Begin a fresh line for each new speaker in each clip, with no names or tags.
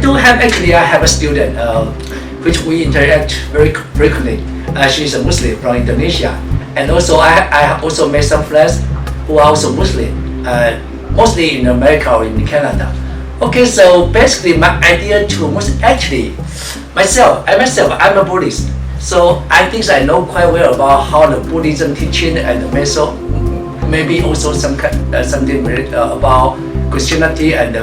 do have, actually, I have a student which we interact very frequently. She's a Muslim from Indonesia. And also I also made some friends who are also Muslim, mostly in America or in Canada. Okay, so basically my idea to Muslim, actually, myself, I'm a Buddhist. So I think I know quite well about how the Buddhism teaching and the method, maybe also something about Christianity and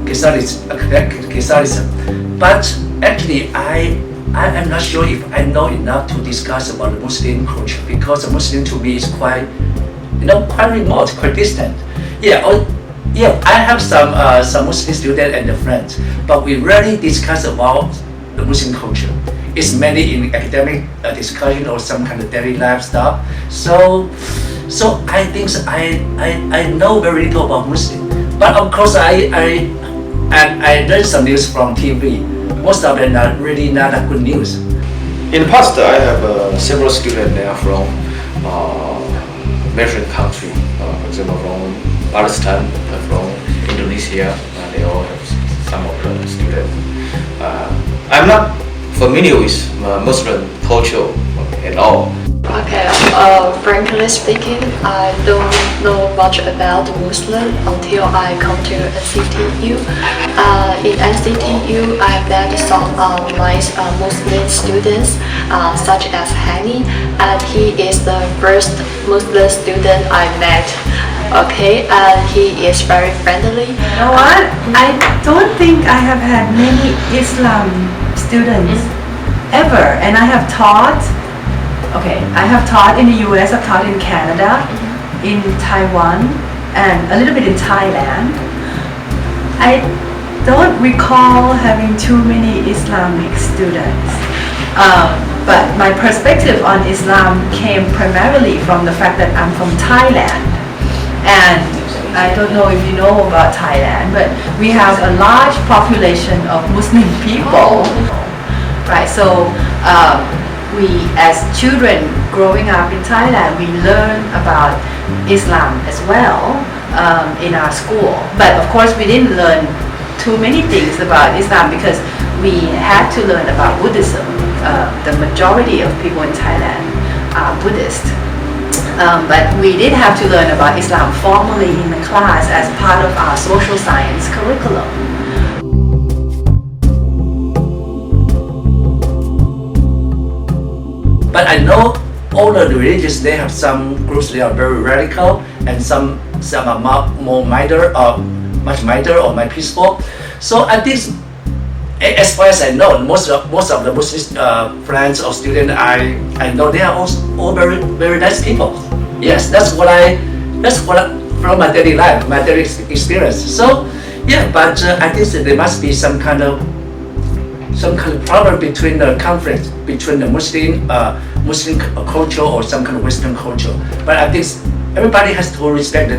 Catholicism. But actually, I am not sure if I know enough to discuss about the Muslim culture, because the Muslim to me is quite, quite remote, quite distant. I have some Muslim students and friends, but we rarely discuss about the Muslim culture. It's mainly in academic discussion or some kind of daily life stuff. So I think I know very little about Muslim. But of course I learned some news from TV. Most of them are really not good news.
In the past, I have several students. They are from different countries. For example, from Palestine, from Indonesia. They all have some of the students. I'm not familiar with Muslim culture at all.
Okay, frankly speaking, I don't know much about Muslim until I come to NCTU. In NCTU, I met some nice Muslim students, such as Hani, and he is the first Muslim student I met. Okay, and he is very friendly.
You know what? I don't think I have had many Islam students ever, and I have taught in the US, I've taught in Canada, in Taiwan, and a little bit in Thailand. I don't recall having too many Islamic students, but my perspective on Islam came primarily from the fact that I'm from Thailand. And I don't know if you know about Thailand, but we have a large population of Muslim people, right? So we, as children growing up in Thailand, we learn about Islam as well in our school. But of course, we didn't learn too many things about Islam because we had to learn about Buddhism. The majority of people in Thailand are Buddhist. But we did have to learn about Islam formally in the class as part of our social science curriculum.
But I know all the religions, they have some groups that are very radical, and some are more milder, or much milder or more peaceful. So I think, as far as I know, most of the Muslim friends or students I know, they are all very, very nice people. Yes, that's what from my daily life, my daily experience. So yeah, but I think that there must be some kind of problem between the conflict between the Muslim culture or some kind of Western culture. But I think everybody has to respect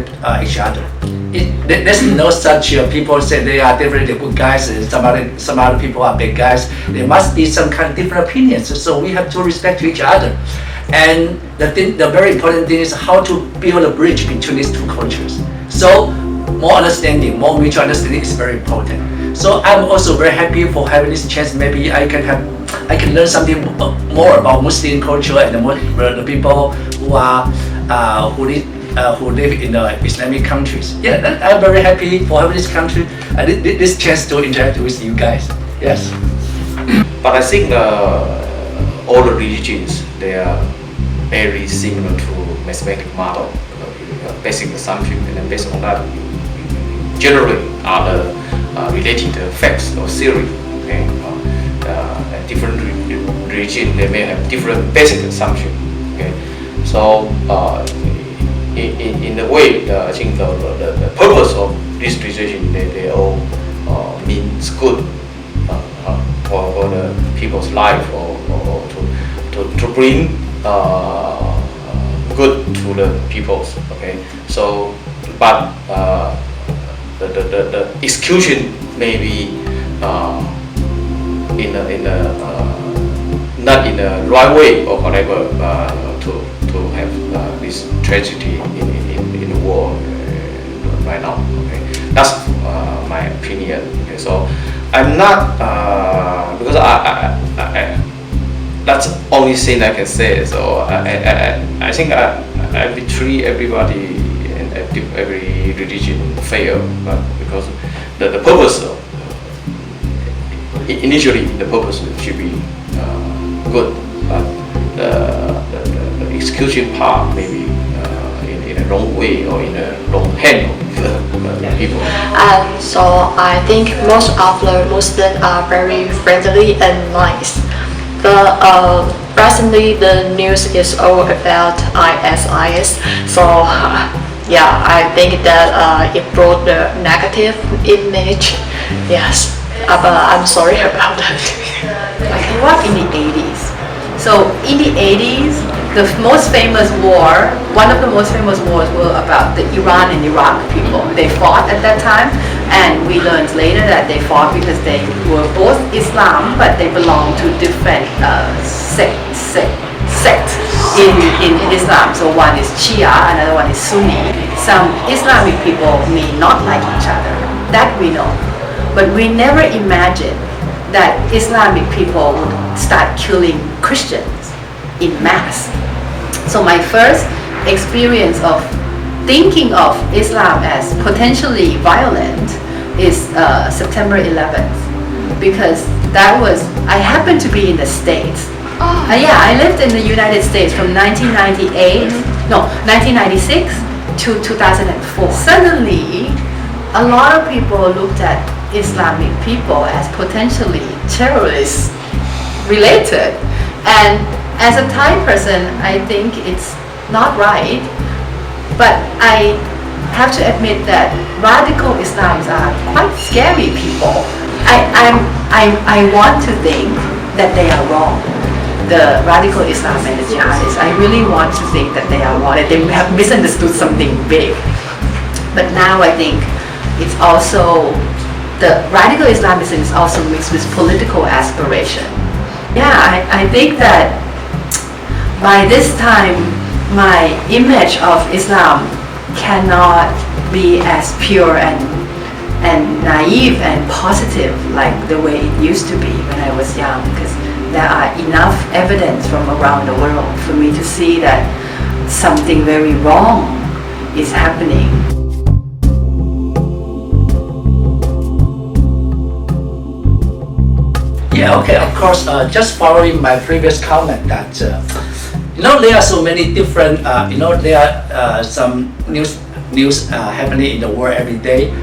each other. There's no such people say they are definitely good guys and some other people are bad guys. There must be some kind of different opinions. So we have to respect each other. And the very important thing is how to build a bridge between these two cultures. So more understanding, more mutual understanding is very important. So I'm also very happy for having this chance. Maybe I can learn something more about Muslim culture and the people who live in the Islamic countries. Yeah, I'm very happy for having this country and this chance to interact with you guys. Yes.
But I think all the religions, they are very similar to mathematical model, basic assumption, and then based on that, generally are the related facts or theory. Okay, different religion, they may have different basic assumption. Okay, so in a way, I think the purpose of this religion, they all means good for the people's life, or to bring good to the peoples. Okay, so but the execution may be not in the right way or whatever, to have this tragedy in the world right now. Okay, that's my opinion. Okay, so I'm not because that's the only thing I can say. So I think I betray everybody and every religion fail, but because the purpose of, initially the purpose should be good, but the execution part maybe in a wrong way or in a wrong hand of people.
And so I think most of the Muslims are very friendly and nice. Recently the news is all about ISIS, so yeah, I think that it brought the negative image. Yes, but I'm sorry about that.
I grew up in the 80s. So in the 80s, the most famous war, one of the most famous wars were about the Iran and Iraq people. They fought at that time, and we learned later that they fought because they were both Islam, but they belonged to different sects in Islam. So one is Shia, another one is Sunni. Some Islamic people may not like each other. That we know. But we never imagined that Islamic people would start killing Christians in mass. So my first experience of thinking of Islam as potentially violent is September 11th, because that was, I happened to be in the States. Yeah, I lived in the United States from 1996 to 2004. Suddenly, a lot of people looked at Islamic people as potentially terrorists related, and as a Thai person, I think it's not right, but I have to admit that radical Islams are quite scary people. I want to think that they are wrong. The radical Islam and the jihadists, I really want to think that they are wrong, that they have misunderstood something big. But now I think it's also, the radical Islamism is also mixed with political aspiration. Yeah, I think that by this time, my image of Islam cannot be as pure and naive and positive like the way it used to be when I was young, because there are enough evidence from around the world for me to see that something very wrong is happening.
Yeah, okay, of course, just following my previous comment that, there are so many different, there are some news happening in the world every day.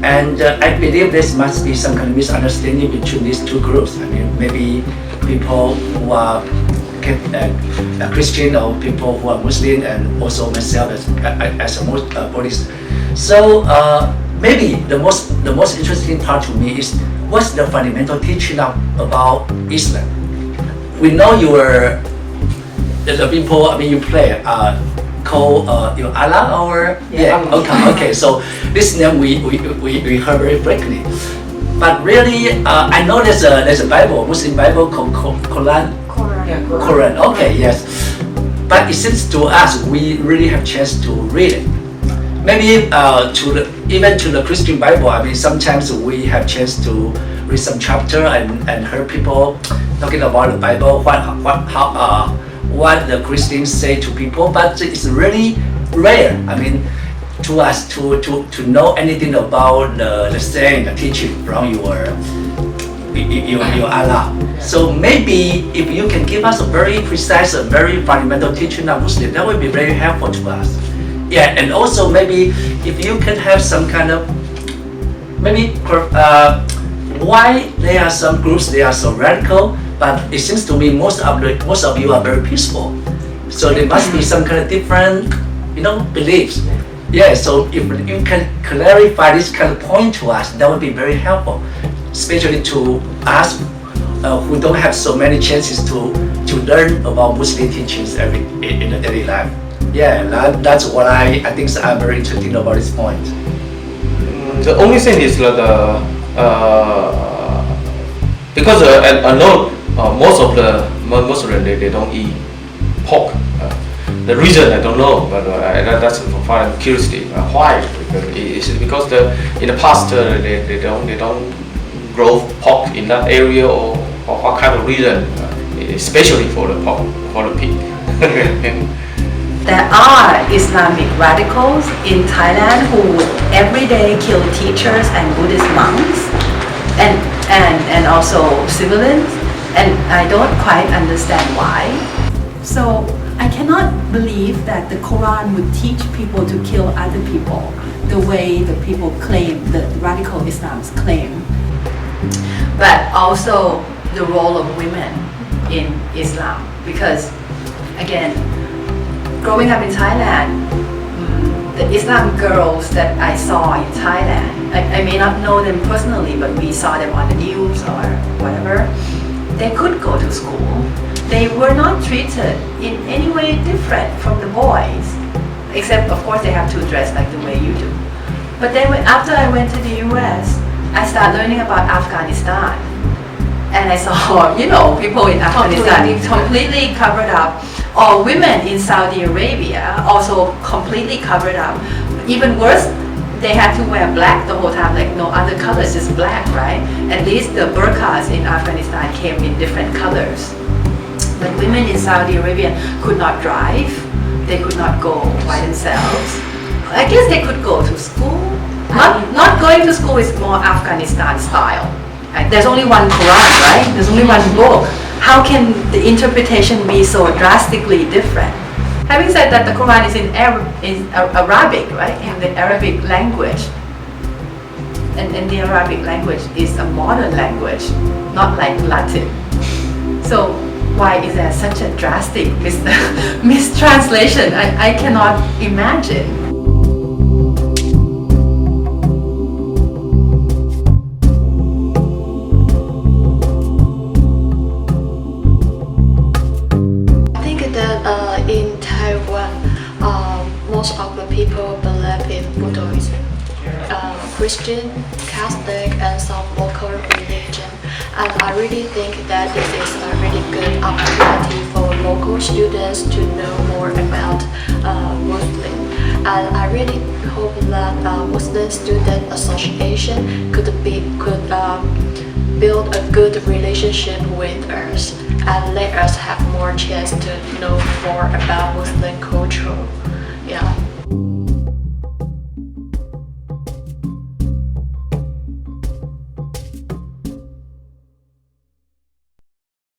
And I believe there must be some kind of misunderstanding between these two groups. I mean, maybe people who are Christian or people who are Muslim, and also myself as a Buddhist. So maybe the most interesting part to me is what's the fundamental teaching about Islam. We know you are the people. I mean, you play call Allah or okay. So this name we heard very frequently. But really, I know there's a Bible, Muslim Bible called Quran. Quran. Okay, yes. But it seems to us we really have chance to read it. Maybe even to the Christian Bible. I mean, sometimes we have chance to read some chapter and heard people talking about the Bible, what the Christians say to people. But it's really rare. I mean, to us to know anything about the saying, the teaching from your Allah. So maybe if you can give us a very precise, a very fundamental teaching of Muslim, that would be very helpful to us. Yeah, and also maybe if you can have some kind of why there are some groups they are so radical, but it seems to me most of you are very peaceful. So there must be some kind of different beliefs. Yeah, so if you can clarify this kind of point to us, that would be very helpful, especially to us who don't have so many chances to learn about Muslim teachings in the daily life. Yeah, that's what I think I'm very interested about this point.
The only thing is that because I know most of the Muslims they don't eat pork. The reason I don't know, but that's for curiosity. Why? Is it because in the past they don't grow pork in that area, or what kind of reason, especially for the pork, for the pig?
There are Islamic radicals in Thailand who would every day kill teachers and Buddhist monks and also civilians, and I don't quite understand why. So I cannot believe that the Quran would teach people to kill other people the way the people claim, the radical Islams claim. But also the role of women in Islam, because again, growing up in Thailand, the Islam girls that I saw in Thailand, I may not know them personally, but we saw them on the news or whatever, they could go to school. They were not treated in any way different from the boys, except of course they have to dress like the way you do. But then after I went to the US, I started learning about Afghanistan. And I saw, people in Afghanistan completely covered up. Or women in Saudi Arabia also completely covered up. Even worse, they had to wear black the whole time, like no other colors, just black, right? At least the burqas in Afghanistan came in different colors. But women in Saudi Arabia could not drive. They could not go by themselves. I guess they could go to school. Not going to school is more Afghanistan style. There's only one Quran, right? There's only one book. How can the interpretation be so drastically different? Having said that, the Quran is in Arabic, right? In the Arabic language. And the Arabic language is a modern language, not like Latin. So why is there such a drastic mistranslation? I cannot imagine.
In Taiwan, most of the people believe in Buddhism, Christian, Catholic, and some local religion. And I really think that this is a really good opportunity for local students to know more about Muslim. And I really hope that Muslim Student Association could build a good relationship with us and let us have more chance to know more about Muslim culture. Yeah.